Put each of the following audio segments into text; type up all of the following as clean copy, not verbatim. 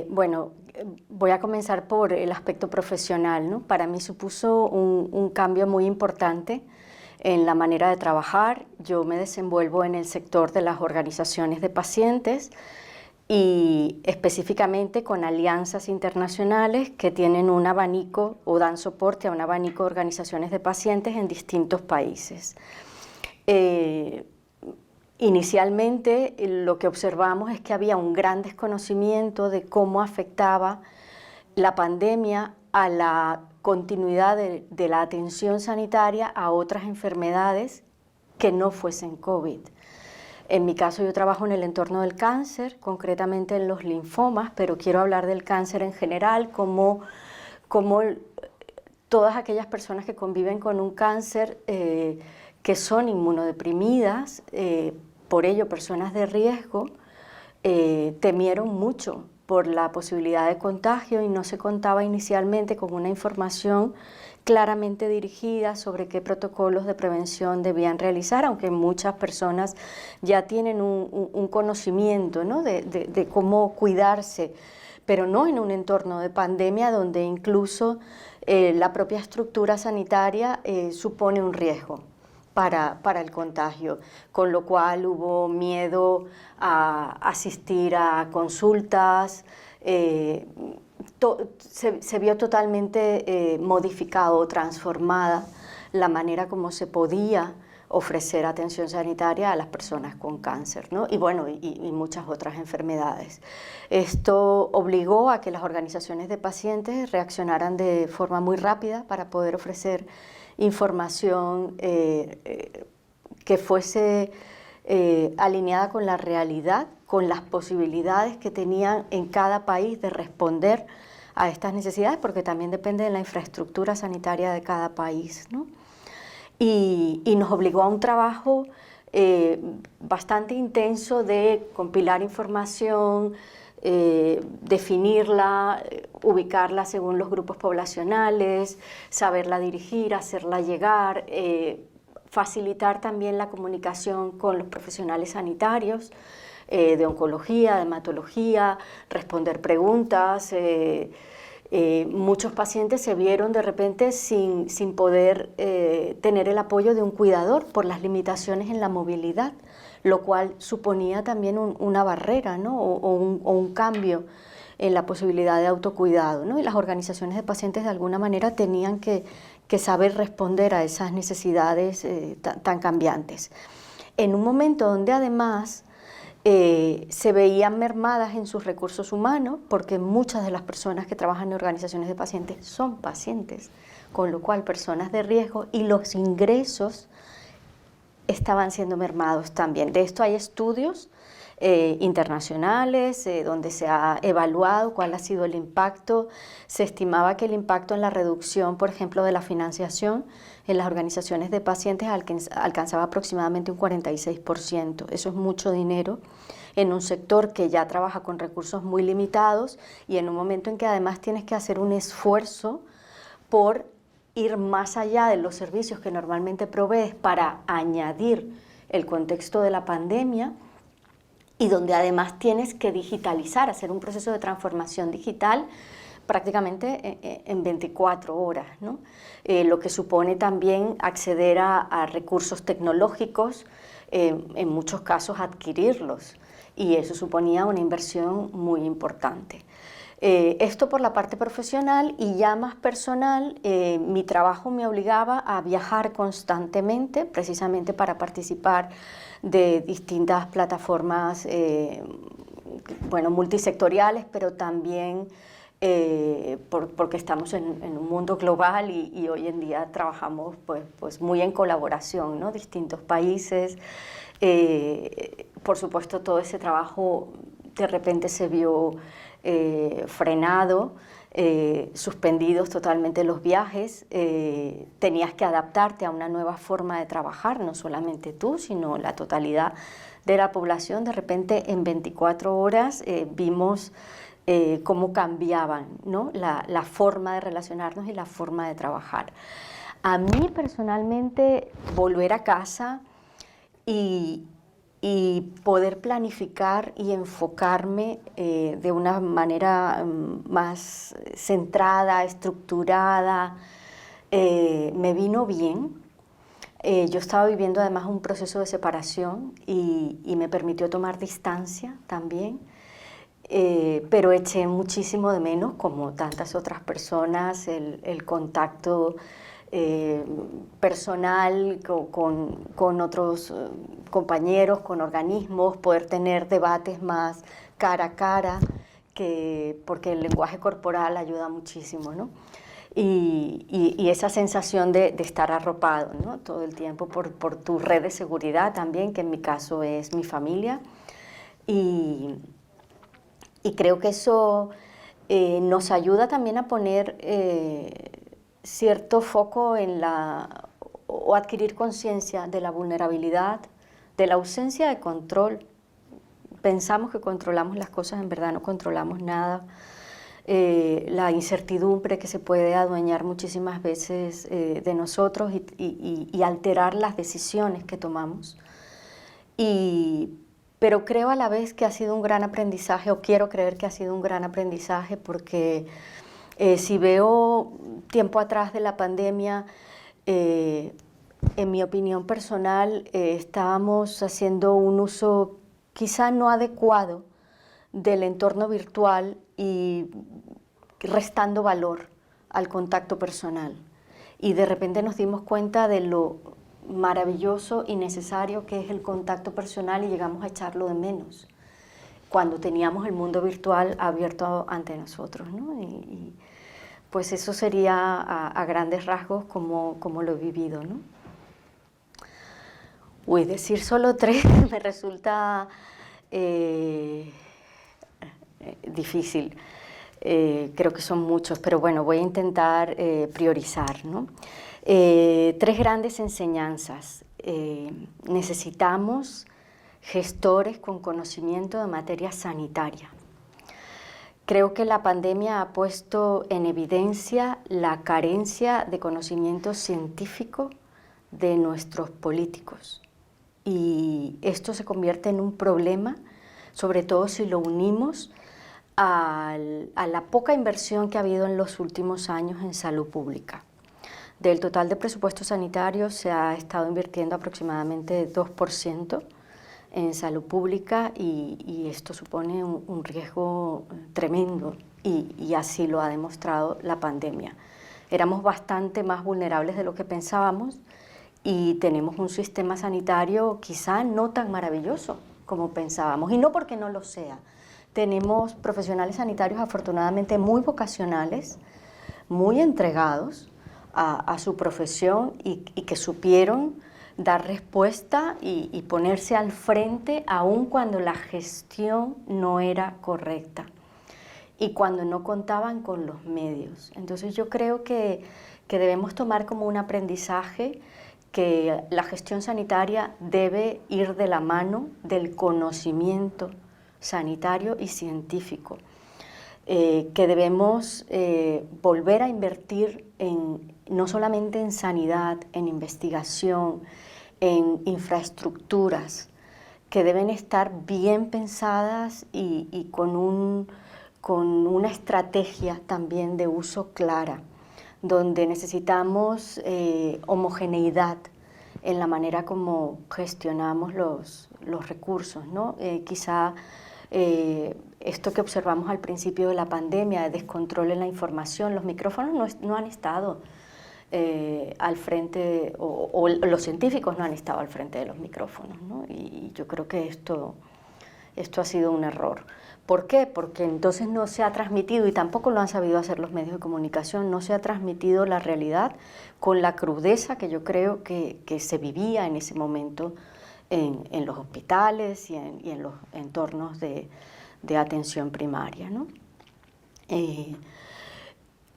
Bueno, voy a comenzar por el aspecto profesional, ¿no? Para mí supuso un cambio muy importante en la manera de trabajar. Yo me desenvuelvo en el sector de las organizaciones de pacientes y específicamente con alianzas internacionales que tienen un abanico o dan soporte a un abanico de organizaciones de pacientes en distintos países. Inicialmente lo que observamos es que había un gran desconocimiento de cómo afectaba la pandemia a la continuidad de la atención sanitaria a otras enfermedades que no fuesen COVID. En mi caso yo trabajo en el entorno del cáncer, concretamente en los linfomas, pero quiero hablar del cáncer en general, como todas aquellas personas que conviven con un cáncer que son inmunodeprimidas, por ello personas de riesgo, temieron mucho por la posibilidad de contagio y no se contaba inicialmente con una información claramente dirigida sobre qué protocolos de prevención debían realizar, aunque muchas personas ya tienen un conocimiento, ¿no? de cómo cuidarse, pero no en un entorno de pandemia donde incluso la propia estructura sanitaria supone un riesgo para el contagio, con lo cual hubo miedo a asistir a consultas, se vio totalmente modificado, transformada la manera como se podía ofrecer atención sanitaria a las personas con cáncer, ¿no? Y bueno, y muchas otras enfermedades. Esto obligó a que las organizaciones de pacientes reaccionaran de forma muy rápida para poder ofrecer información que fuese alineada con la realidad, con las posibilidades que tenían en cada país de responder a estas necesidades, porque también depende de la infraestructura sanitaria de cada país, ¿no? Y nos obligó a un trabajo bastante intenso de compilar información, definirla, ubicarla según los grupos poblacionales, saberla dirigir, hacerla llegar, facilitar también la comunicación con los profesionales sanitarios, de oncología, de hematología, responder preguntas. Muchos pacientes se vieron de repente sin poder tener el apoyo de un cuidador por las limitaciones en la movilidad, lo cual suponía también una barrera, ¿no? o un cambio en la posibilidad de autocuidado, ¿no? Y las organizaciones de pacientes de alguna manera tenían que saber responder a esas necesidades tan cambiantes. En un momento donde además se veían mermadas en sus recursos humanos, porque muchas de las personas que trabajan en organizaciones de pacientes son pacientes, con lo cual personas de riesgo, y los ingresos estaban siendo mermados también. De esto hay estudios internacionales donde se ha evaluado cuál ha sido el impacto. Se estimaba que el impacto en la reducción, por ejemplo, de la financiación en las organizaciones de pacientes alcanzaba aproximadamente un 46%. Eso es mucho dinero en un sector que ya trabaja con recursos muy limitados y en un momento en que además tienes que hacer un esfuerzo por ir más allá de los servicios que normalmente provees para añadir el contexto de la pandemia, y donde además tienes que digitalizar, hacer un proceso de transformación digital prácticamente en 24 horas, ¿no? Lo que supone también acceder a recursos tecnológicos, en muchos casos adquirirlos, y eso suponía una inversión muy importante. Esto por la parte profesional, y ya más personal, mi trabajo me obligaba a viajar constantemente, precisamente para participar de distintas plataformas, bueno, multisectoriales, pero también porque estamos en un mundo global y hoy en día trabajamos pues muy en colaboración, ¿no? Distintos países. Por supuesto, todo ese trabajo de repente se vio frenado, suspendidos totalmente los viajes, tenías que adaptarte a una nueva forma de trabajar, no solamente tú, sino la totalidad de la población. De repente en 24 horas vimos cómo cambiaban, ¿no? la forma de relacionarnos y la forma de trabajar. A mí personalmente volver a casa y y poder planificar y enfocarme de una manera más centrada, estructurada, me vino bien. Yo estaba viviendo además un proceso de separación y me permitió tomar distancia también, pero eché muchísimo de menos, como tantas otras personas, el contacto personal con otros compañeros, con organismos, poder tener debates más cara a cara, porque el lenguaje corporal ayuda muchísimo, ¿no? Y esa sensación de estar arropado, ¿no? Todo el tiempo por tu red de seguridad también, que en mi caso es mi familia. Y creo que eso nos ayuda también a poner cierto foco o adquirir conciencia de la vulnerabilidad, de la ausencia de control. Pensamos que controlamos las cosas, en verdad no controlamos nada. La incertidumbre que se puede adueñar muchísimas veces de nosotros y alterar las decisiones que tomamos. Pero creo a la vez que ha sido un gran aprendizaje, o quiero creer que ha sido un gran aprendizaje, porque si veo tiempo atrás de la pandemia, en mi opinión personal, estábamos haciendo un uso quizá no adecuado del entorno virtual y restando valor al contacto personal. Y de repente nos dimos cuenta de lo maravilloso y necesario que es el contacto personal y llegamos a echarlo de menos cuando teníamos el mundo virtual abierto ante nosotros, ¿no? Y pues eso sería a grandes rasgos como lo he vivido, ¿no? Uy, decir solo 3 me resulta difícil. Creo que son muchos, pero bueno, voy a intentar priorizar, ¿no? 3 grandes enseñanzas. Necesitamos gestores con conocimiento de materia sanitaria. Creo que la pandemia ha puesto en evidencia la carencia de conocimiento científico de nuestros políticos. Y esto se convierte en un problema, sobre todo si lo unimos a la poca inversión que ha habido en los últimos años en salud pública. Del total de presupuesto sanitario se ha estado invirtiendo aproximadamente 2% en salud pública y esto supone un riesgo tremendo y así lo ha demostrado la pandemia. Éramos bastante más vulnerables de lo que pensábamos y tenemos un sistema sanitario quizá no tan maravilloso como pensábamos, y no porque no lo sea. Tenemos profesionales sanitarios afortunadamente muy vocacionales, muy entregados a su profesión y que supieron dar respuesta y ponerse al frente aun cuando la gestión no era correcta y cuando no contaban con los medios. Entonces yo creo que debemos tomar como un aprendizaje que la gestión sanitaria debe ir de la mano del conocimiento sanitario y científico, que debemos volver a invertir no solamente en sanidad, en investigación, en infraestructuras, que deben estar bien pensadas y con una estrategia también de uso clara, donde necesitamos homogeneidad en la manera como gestionamos los recursos, ¿no? Quizá esto que observamos al principio de la pandemia, de descontrol en la información, los micrófonos no han estado al frente, o los científicos no han estado al frente de los micrófonos, ¿no? Y yo creo que esto ha sido un error. ¿Por qué? Porque entonces no se ha transmitido, y tampoco lo han sabido hacer los medios de comunicación, no se ha transmitido la realidad con la crudeza que yo creo que se vivía en ese momento en los hospitales y en los entornos de atención primaria, ¿no?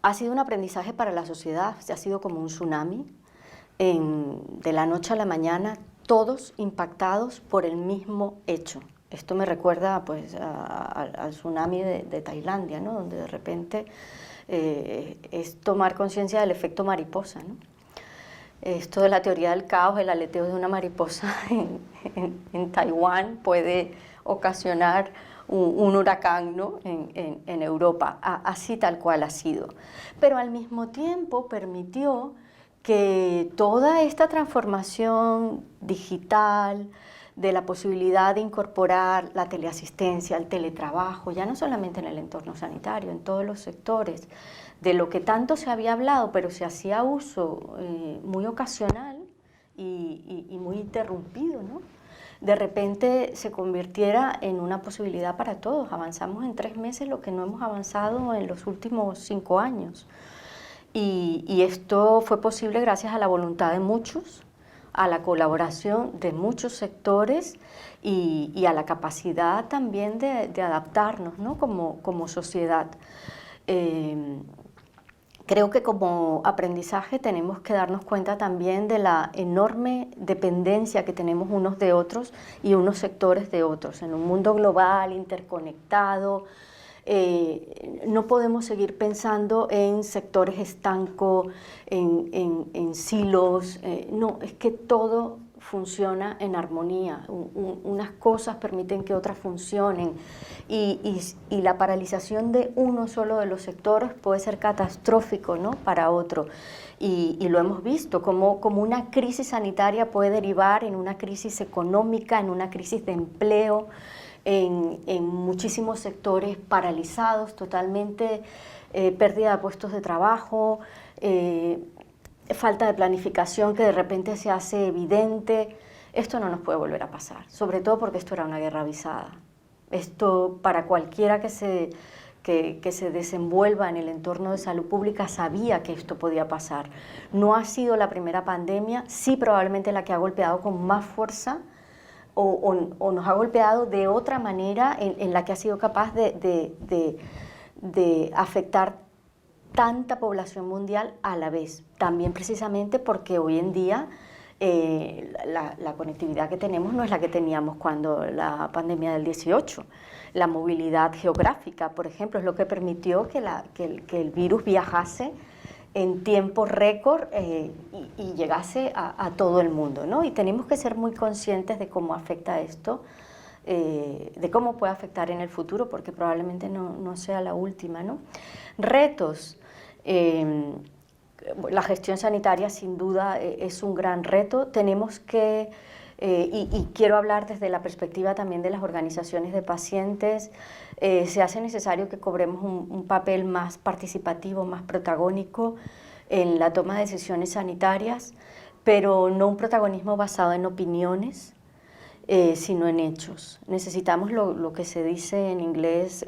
Ha sido un aprendizaje para la sociedad, ha sido como un tsunami, de la noche a la mañana, todos impactados por el mismo hecho. Esto me recuerda pues, al tsunami de Tailandia, ¿no? Donde de repente es tomar conciencia del efecto mariposa, ¿no? Esto de la teoría del caos, el aleteo de una mariposa en Taiwán puede ocasionar un huracán, ¿no? en Europa, así tal cual ha sido. Pero al mismo tiempo permitió que toda esta transformación digital, de la posibilidad de incorporar la teleasistencia, el teletrabajo, ya no solamente en el entorno sanitario, en todos los sectores, de lo que tanto se había hablado, pero se hacía uso muy ocasional y muy interrumpido, ¿no? De repente se convirtiera en una posibilidad para todos. Avanzamos en 3 meses lo que no hemos avanzado en los últimos 5 años. Y esto fue posible gracias a la voluntad de muchos, a la colaboración de muchos sectores y a la capacidad también de adaptarnos, ¿no? como sociedad. Creo que como aprendizaje tenemos que darnos cuenta también de la enorme dependencia que tenemos unos de otros y unos sectores de otros. En un mundo global, interconectado, no podemos seguir pensando en sectores estancos, en silos. No, es que todo funciona en armonía. Unas cosas permiten que otras funcionen y la paralización de uno solo de los sectores puede ser catastrófico, ¿no? para otro. Y lo hemos visto, como una crisis sanitaria puede derivar en una crisis económica, en una crisis de empleo, en muchísimos sectores paralizados totalmente, pérdida de puestos de trabajo, falta de planificación que de repente se hace evidente. Esto no nos puede volver a pasar, sobre todo porque esto era una guerra avisada. Esto, para cualquiera que se desenvuelva en el entorno de salud pública, sabía que esto podía pasar. No ha sido la primera pandemia, sí probablemente la que ha golpeado con más fuerza o nos ha golpeado de otra manera en la que ha sido capaz de afectar tanta población mundial a la vez. También precisamente porque hoy en día la conectividad que tenemos no es la que teníamos cuando la pandemia del 18. La movilidad geográfica, por ejemplo, es lo que permitió que el virus viajase en tiempo récord y llegase a todo el mundo, ¿no? Y tenemos que ser muy conscientes de cómo afecta esto, de cómo puede afectar en el futuro, porque probablemente no sea la última, ¿no? Retos. La gestión sanitaria sin duda es un gran reto. Tenemos que, y quiero hablar desde la perspectiva también de las organizaciones de pacientes, se hace necesario que cobremos un papel más participativo, más protagónico en la toma de decisiones sanitarias, pero no un protagonismo basado en opiniones, sino en hechos. Necesitamos lo que se dice en inglés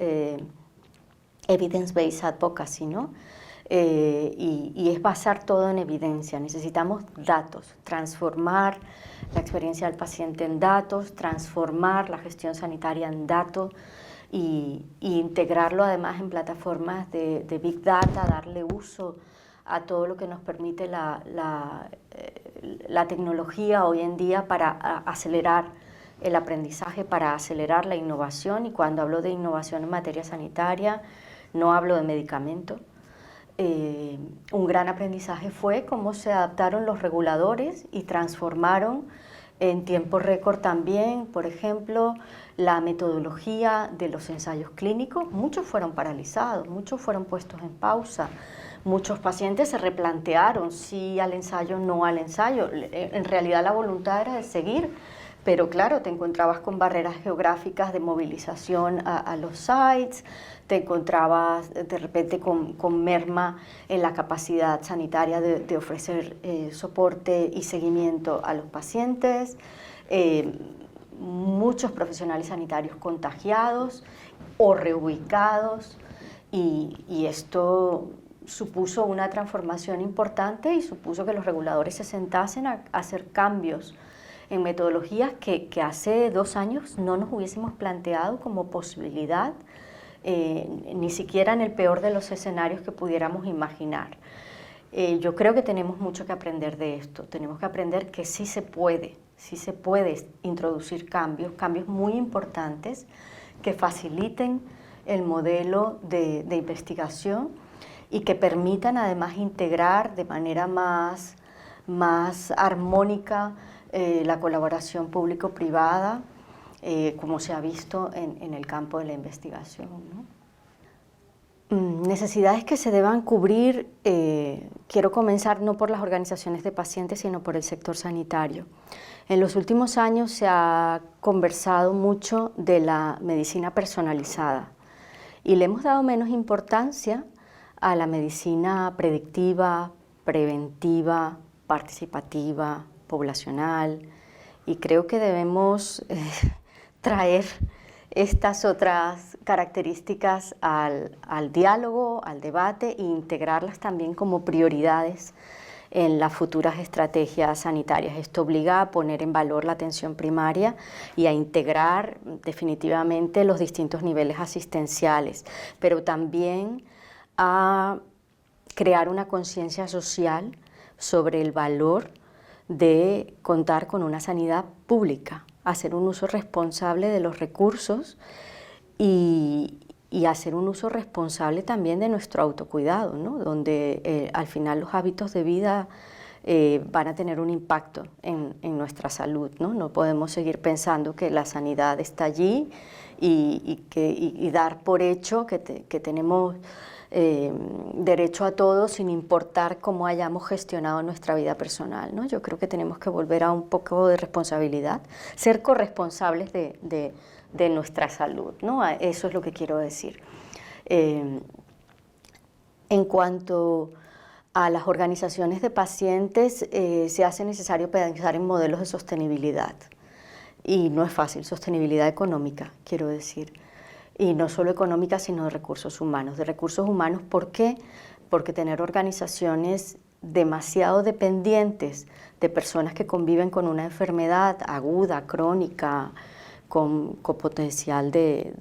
evidence-based advocacy, ¿no? Y es basar todo en evidencia. Necesitamos datos, transformar la experiencia del paciente en datos, transformar la gestión sanitaria en datos y integrarlo además en plataformas de Big Data, darle uso a todo lo que nos permite la tecnología hoy en día para acelerar el aprendizaje, para acelerar la innovación. Y cuando hablo de innovación en materia sanitaria, no hablo de medicamentos. Un gran aprendizaje fue cómo se adaptaron los reguladores y transformaron en tiempo récord también, por ejemplo, la metodología de los ensayos clínicos. Muchos fueron paralizados, muchos fueron puestos en pausa, muchos pacientes se replantearon sí al ensayo, no al ensayo. En realidad la voluntad era de seguir, pero claro, te encontrabas con barreras geográficas de movilización a los sites, te encontrabas de repente con merma en la capacidad sanitaria de ofrecer soporte y seguimiento a los pacientes, muchos profesionales sanitarios contagiados o reubicados, y esto supuso una transformación importante y supuso que los reguladores se sentasen a hacer cambios en metodologías que hace 2 años no nos hubiésemos planteado como posibilidad, ni siquiera en el peor de los escenarios que pudiéramos imaginar. Yo creo que tenemos mucho que aprender de esto. Tenemos que aprender que sí se puede introducir cambios muy importantes que faciliten el modelo de investigación y que permitan además integrar de manera más más armónica la colaboración público-privada, como se ha visto en el campo de la investigación, ¿no? Necesidades que se deban cubrir, quiero comenzar no por las organizaciones de pacientes, sino por el sector sanitario. En los últimos años se ha conversado mucho de la medicina personalizada y le hemos dado menos importancia a la medicina predictiva, preventiva, participativa, poblacional, y creo que debemos traer estas otras características al diálogo, al debate, e integrarlas también como prioridades en las futuras estrategias sanitarias. Esto obliga a poner en valor la atención primaria y a integrar definitivamente los distintos niveles asistenciales, pero también a crear una conciencia social sobre el valor de contar con una sanidad pública, hacer un uso responsable de los recursos y hacer un uso responsable también de nuestro autocuidado, ¿no? Donde al final los hábitos de vida van a tener un impacto en nuestra salud, ¿no? No podemos seguir pensando que la sanidad está allí y dar por hecho que tenemos derecho a todo sin importar cómo hayamos gestionado nuestra vida personal, ¿no? Yo creo que tenemos que volver a un poco de responsabilidad, ser corresponsables de nuestra salud, ¿no? Eso es lo que quiero decir. En cuanto a las organizaciones de pacientes, se hace necesario pensar en modelos de sostenibilidad. Y no es fácil, sostenibilidad económica, quiero decir. Y no solo económica, sino de recursos humanos. De recursos humanos, ¿por qué? Porque tener organizaciones demasiado dependientes de personas que conviven con una enfermedad aguda, crónica, con potencial de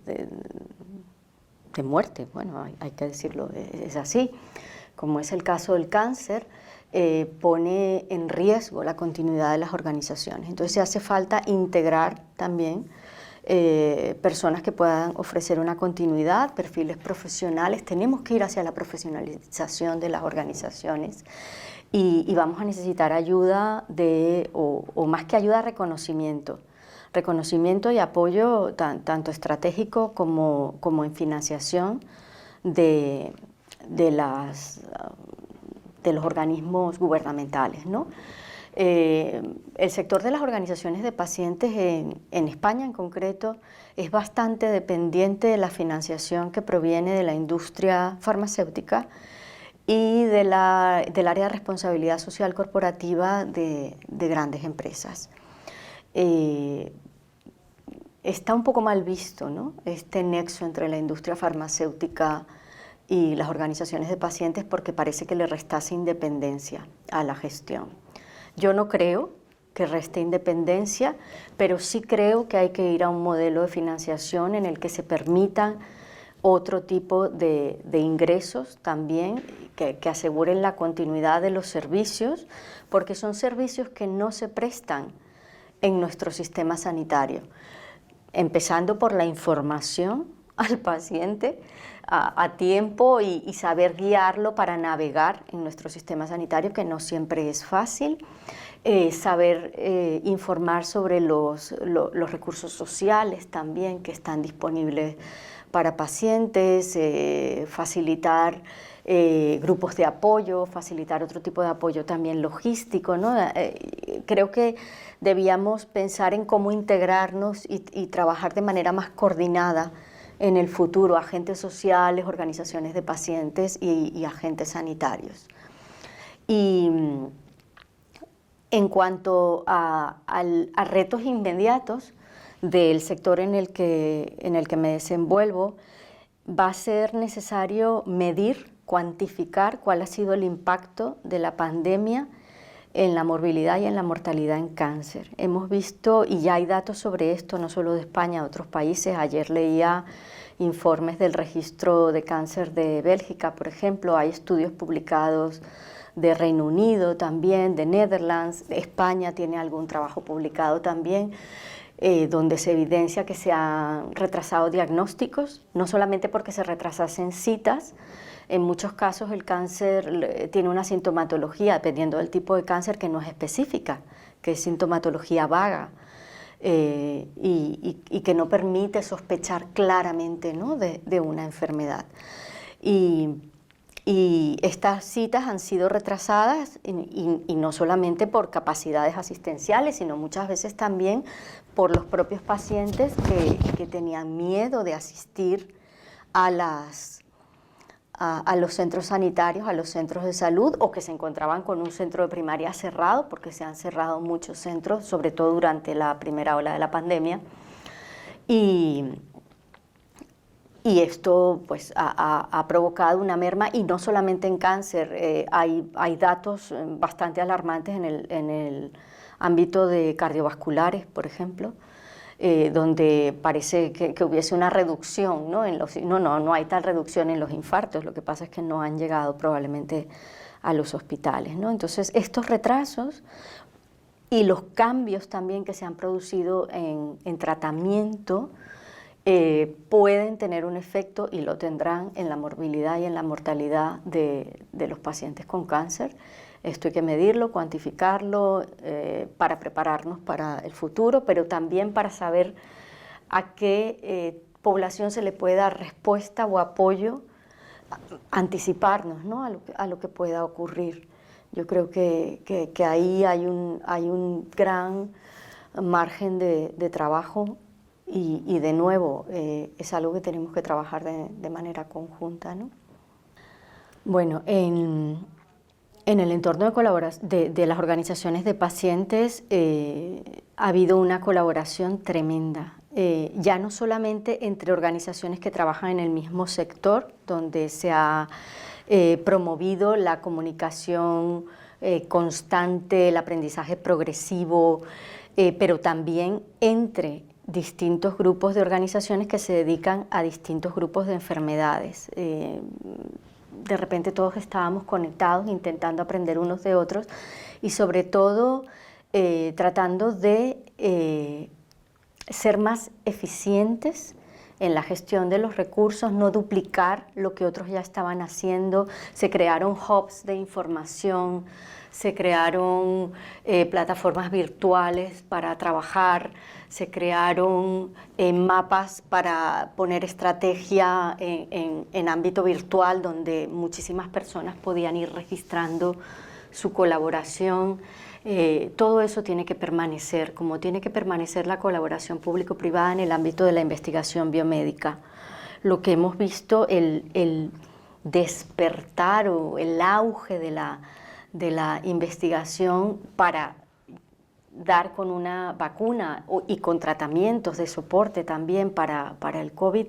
muerte, bueno, hay que decirlo, es así, como es el caso del cáncer, pone en riesgo la continuidad de las organizaciones. Entonces hace falta integrar también personas que puedan ofrecer una continuidad, perfiles profesionales. Tenemos que ir hacia la profesionalización de las organizaciones y vamos a necesitar ayuda o más que ayuda, reconocimiento y apoyo tanto estratégico como en financiación de los organismos gubernamentales, ¿no? El sector de las organizaciones de pacientes en España en concreto es bastante dependiente de la financiación que proviene de la industria farmacéutica y del área de responsabilidad social corporativa de grandes empresas. Está un poco mal visto, ¿no?, este nexo entre la industria farmacéutica y las organizaciones de pacientes, porque parece que le restase independencia a la gestión. Yo no creo que reste independencia, pero sí creo que hay que ir a un modelo de financiación en el que se permitan otro tipo de ingresos también, que aseguren la continuidad de los servicios, porque son servicios que no se prestan en nuestro sistema sanitario, empezando por la información al paciente a tiempo y saber guiarlo para navegar en nuestro sistema sanitario, que no siempre es fácil, saber informar sobre los recursos sociales también que están disponibles para pacientes, facilitar grupos de apoyo, facilitar otro tipo de apoyo también logístico, ¿no? Creo que debíamos pensar en cómo integrarnos y trabajar de manera más coordinada en el futuro, agentes sociales, organizaciones de pacientes y agentes sanitarios. Y en cuanto a retos inmediatos del sector en el que me desenvuelvo, va a ser necesario medir, cuantificar cuál ha sido el impacto de la pandemia en la morbilidad y en la mortalidad en cáncer. Hemos visto, y ya hay datos sobre esto, no solo de España, de otros países. Ayer leía informes del registro de cáncer de Bélgica, por ejemplo. Hay estudios publicados de Reino Unido también, de Netherlands. España tiene algún trabajo publicado también, donde se evidencia que se han retrasado diagnósticos, no solamente porque se retrasasen citas, En muchos casos el cáncer tiene una sintomatología, dependiendo del tipo de cáncer, que no es específica, que es sintomatología vaga, y que no permite sospechar claramente, ¿no?, de una enfermedad. Y estas citas han sido retrasadas y no solamente por capacidades asistenciales, sino muchas veces también por los propios pacientes que tenían miedo de asistir a los centros sanitarios, a los centros de salud, o que se encontraban con un centro de primaria cerrado, porque se han cerrado muchos centros, sobre todo durante la primera ola de la pandemia. Y esto pues ha provocado una merma, y no solamente en cáncer, hay datos bastante alarmantes en el ámbito de cardiovasculares, por ejemplo, donde parece que hubiese una reducción, ¿no? No hay tal reducción en los infartos, lo que pasa es que no han llegado probablemente a los hospitales, ¿no? Entonces, estos retrasos y los cambios también que se han producido en tratamiento pueden tener un efecto, y lo tendrán, en la morbilidad y en la mortalidad de los pacientes con cáncer. Esto hay que medirlo, cuantificarlo, para prepararnos para el futuro, pero también para saber a qué población se le puede dar respuesta o apoyo, anticiparnos, ¿no?, a lo que pueda ocurrir. Yo creo que ahí hay un gran margen de trabajo. Y de nuevo, es algo que tenemos que trabajar de manera conjunta, ¿no? Bueno, en el entorno de colaboración de las organizaciones de pacientes ha habido una colaboración tremenda, ya no solamente entre organizaciones que trabajan en el mismo sector, donde se ha promovido la comunicación constante, el aprendizaje progresivo, pero también entre distintos grupos de organizaciones que se dedican a distintos grupos de enfermedades. De repente todos estábamos conectados, intentando aprender unos de otros, y sobre todo tratando de ser más eficientes en la gestión de los recursos, no duplicar lo que otros ya estaban haciendo. Se crearon hubs de información, se crearon plataformas virtuales para trabajar, se crearon mapas para poner estrategia en ámbito virtual, donde muchísimas personas podían ir registrando su colaboración. Todo eso tiene que permanecer, como tiene que permanecer la colaboración público-privada en el ámbito de la investigación biomédica. Lo que hemos visto, el despertar o el auge de la investigación para dar con una vacuna y con tratamientos de soporte también para el COVID,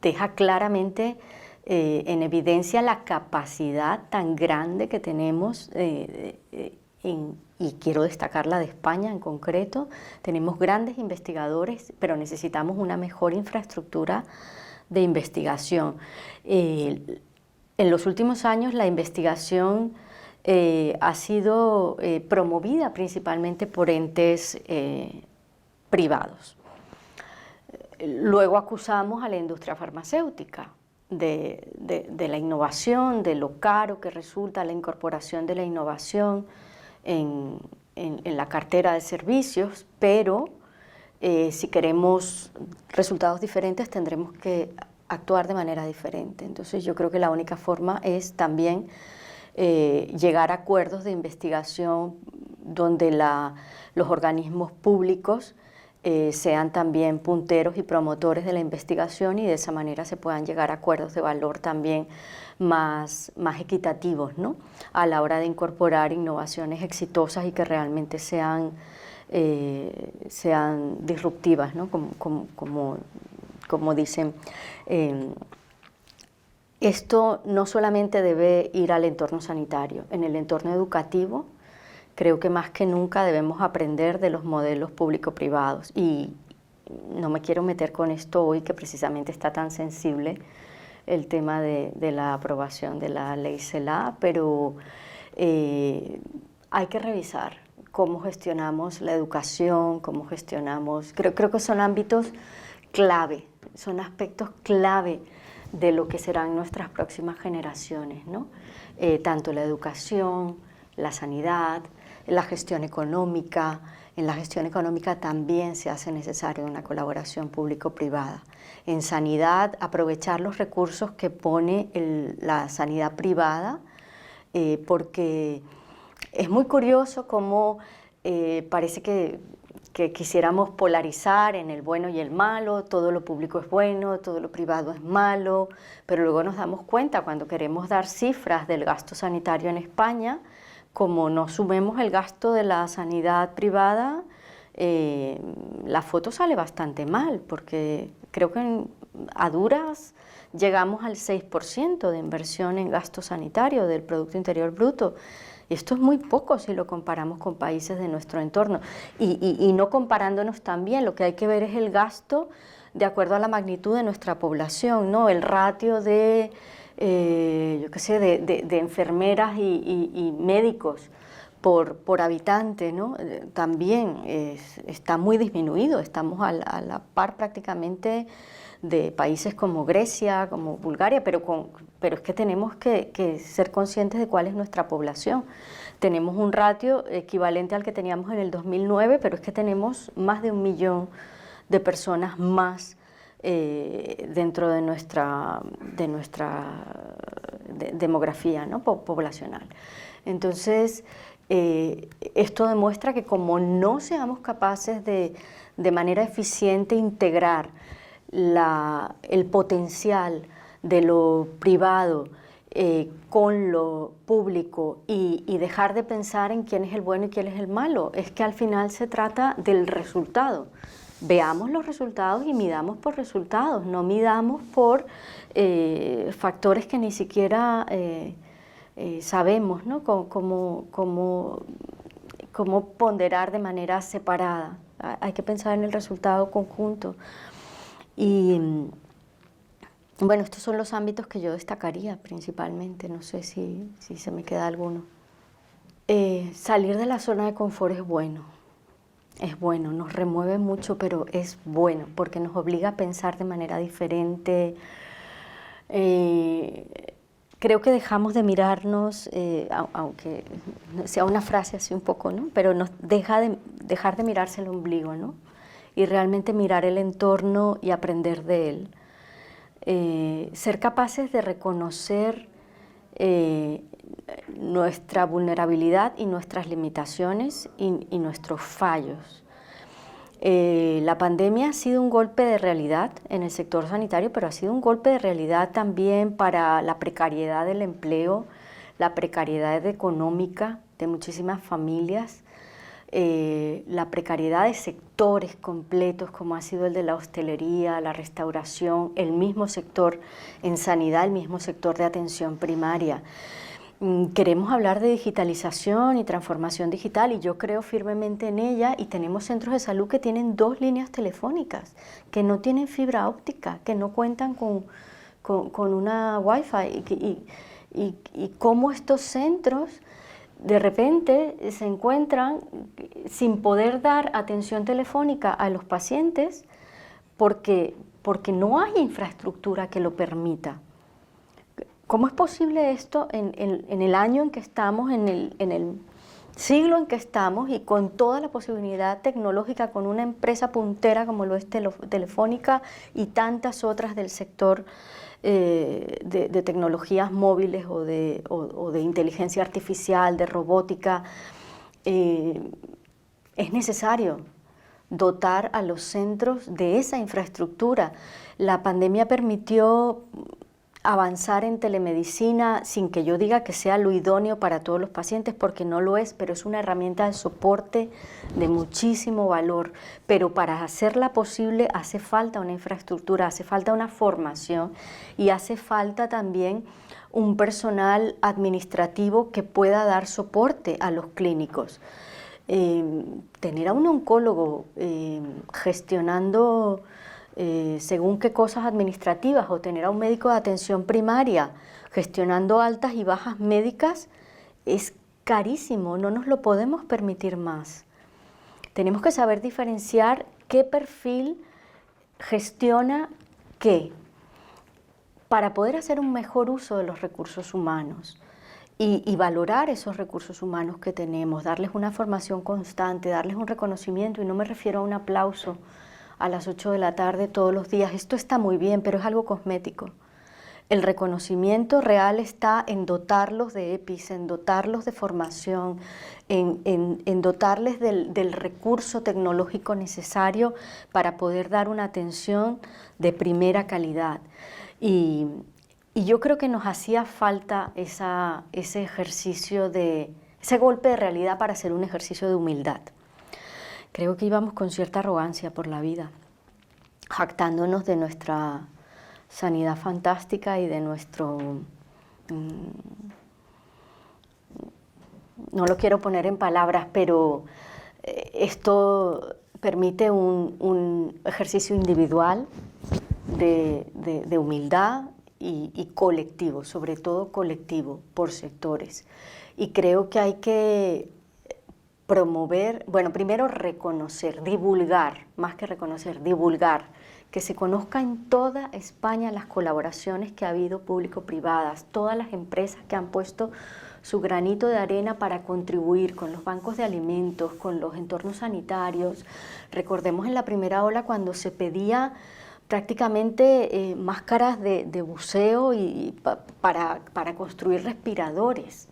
deja claramente en evidencia la capacidad tan grande que tenemos, y quiero destacar la de España en concreto. Tenemos grandes investigadores, pero necesitamos una mejor infraestructura de investigación. En los últimos años la investigación ha sido promovida principalmente por entes privados. Luego acusamos a la industria farmacéutica de la innovación, de lo caro que resulta la incorporación de la innovación en la cartera de servicios, pero si queremos resultados diferentes tendremos que actuar de manera diferente. Entonces yo creo que la única forma es también llegar a acuerdos de investigación donde los organismos públicos sean también punteros y promotores de la investigación, y de esa manera se puedan llegar a acuerdos de valor también más equitativos, ¿no?, a la hora de incorporar innovaciones exitosas y que realmente sean disruptivas, ¿no?, como dicen. Esto no solamente debe ir al entorno sanitario, en el entorno educativo creo que más que nunca debemos aprender de los modelos público-privados, y no me quiero meter con esto hoy, que precisamente está tan sensible el tema de la aprobación de la ley CELA, pero hay que revisar cómo gestionamos la educación, cómo gestionamos, creo que son ámbitos clave, son aspectos clave de lo que serán nuestras próximas generaciones, ¿no? Tanto la educación, la sanidad, la gestión económica. En la gestión económica también se hace necesaria una colaboración público-privada. En sanidad, aprovechar los recursos que pone la sanidad privada, porque es muy curioso cómo parece que quisiéramos polarizar en el bueno y el malo, todo lo público es bueno, todo lo privado es malo, pero luego nos damos cuenta cuando queremos dar cifras del gasto sanitario en España, como no sumemos el gasto de la sanidad privada, la foto sale bastante mal, porque creo que a duras llegamos al 6% de inversión en gasto sanitario del Producto Interior Bruto. Y esto es muy poco si lo comparamos con países de nuestro entorno. Y no comparándonos también, lo que hay que ver es el gasto de acuerdo a la magnitud de nuestra población, ¿no? El ratio de, yo qué sé, de enfermeras y médicos por habitante, ¿no? También está muy disminuido, estamos a la par prácticamente de países como Grecia, como Bulgaria, pero es que tenemos que ser conscientes de cuál es nuestra población. Tenemos un ratio equivalente al que teníamos en el 2009, pero es que tenemos más de 1 millón de personas más dentro de nuestra demografía, ¿no? poblacional. Entonces, esto demuestra que como no seamos capaces de manera eficiente integrar el potencial de lo privado con lo público y dejar de pensar en quién es el bueno y quién es el malo, es que al final se trata del resultado. Veamos los resultados y midamos por resultados, no midamos por factores que ni siquiera sabemos, ¿no? Cómo ponderar de manera separada. Hay que pensar en el resultado conjunto. Y bueno, estos son los ámbitos que yo destacaría principalmente, no sé si se me queda alguno. Salir de la zona de confort es bueno, nos remueve mucho, pero es bueno porque nos obliga a pensar de manera diferente. Creo que dejamos de mirarnos, aunque sea una frase así un poco, ¿no? Pero nos dejar de mirarse el ombligo, ¿no? Y realmente mirar el entorno y aprender de él. Ser capaces de reconocer nuestra vulnerabilidad y nuestras limitaciones y nuestros fallos. La pandemia ha sido un golpe de realidad en el sector sanitario, pero ha sido un golpe de realidad también para la precariedad del empleo, la precariedad económica de muchísimas familias, la precariedad de sectores completos como ha sido el de la hostelería, la restauración, el mismo sector en sanidad, el mismo sector de atención primaria. Queremos hablar de digitalización y transformación digital y yo creo firmemente en ella, y tenemos centros de salud que tienen 2 líneas telefónicas, que no tienen fibra óptica, que no cuentan con una Wi-Fi y cómo estos centros de repente se encuentran sin poder dar atención telefónica a los pacientes porque no hay infraestructura que lo permita. ¿Cómo es posible esto en el año en que estamos, en el siglo en que estamos y con toda la posibilidad tecnológica, con una empresa puntera como lo es Telefónica y tantas otras del sector de tecnologías móviles o de inteligencia artificial, de robótica? Es necesario dotar a los centros de esa infraestructura. La pandemia permitió avanzar en telemedicina sin que yo diga que sea lo idóneo para todos los pacientes, porque no lo es, pero es una herramienta de soporte de muchísimo valor. Pero para hacerla posible hace falta una infraestructura, hace falta una formación y hace falta también un personal administrativo que pueda dar soporte a los clínicos. Tener a un oncólogo gestionando según qué cosas administrativas, o tener a un médico de atención primaria gestionando altas y bajas médicas es carísimo, no nos lo podemos permitir más. Tenemos que saber diferenciar qué perfil gestiona qué, para poder hacer un mejor uso de los recursos humanos y valorar esos recursos humanos que tenemos, darles una formación constante, darles un reconocimiento, y no me refiero a un aplauso a las 8 de la tarde todos los días. Esto está muy bien, pero es algo cosmético. El reconocimiento real está en dotarlos de EPIs, en dotarlos de formación, en dotarles del recurso tecnológico necesario para poder dar una atención de primera calidad. Y yo creo que nos hacía falta ese ejercicio ese golpe de realidad para hacer un ejercicio de humildad. Creo que íbamos con cierta arrogancia por la vida, jactándonos de nuestra sanidad fantástica y de nuestro... no lo quiero poner en palabras, pero esto permite un ejercicio individual de humildad y colectivo, sobre todo colectivo, por sectores. Y creo que hay que promover, bueno, primero reconocer, divulgar, más que reconocer, divulgar, que se conozca en toda España las colaboraciones que ha habido público-privadas, todas las empresas que han puesto su granito de arena para contribuir con los bancos de alimentos, con los entornos sanitarios. Recordemos en la primera ola cuando se pedía prácticamente máscaras de buceo para construir respiradores,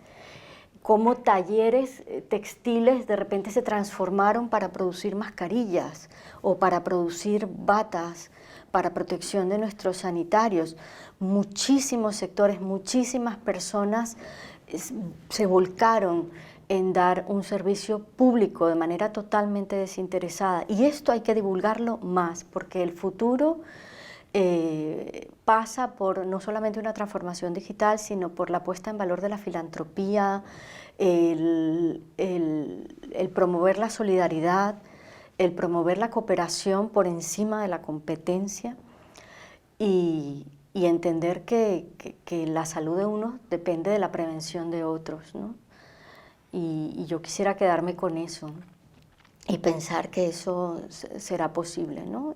cómo talleres textiles de repente se transformaron para producir mascarillas o para producir batas para protección de nuestros sanitarios. Muchísimos sectores, muchísimas personas se volcaron en dar un servicio público de manera totalmente desinteresada, y esto hay que divulgarlo más porque el futuro pasa por no solamente una transformación digital, sino por la puesta en valor de la filantropía, el promover la solidaridad, el promover la cooperación por encima de la competencia y entender que la salud de unos depende de la prevención de otros, ¿no? Y yo quisiera quedarme con eso y pensar que eso será posible, ¿no?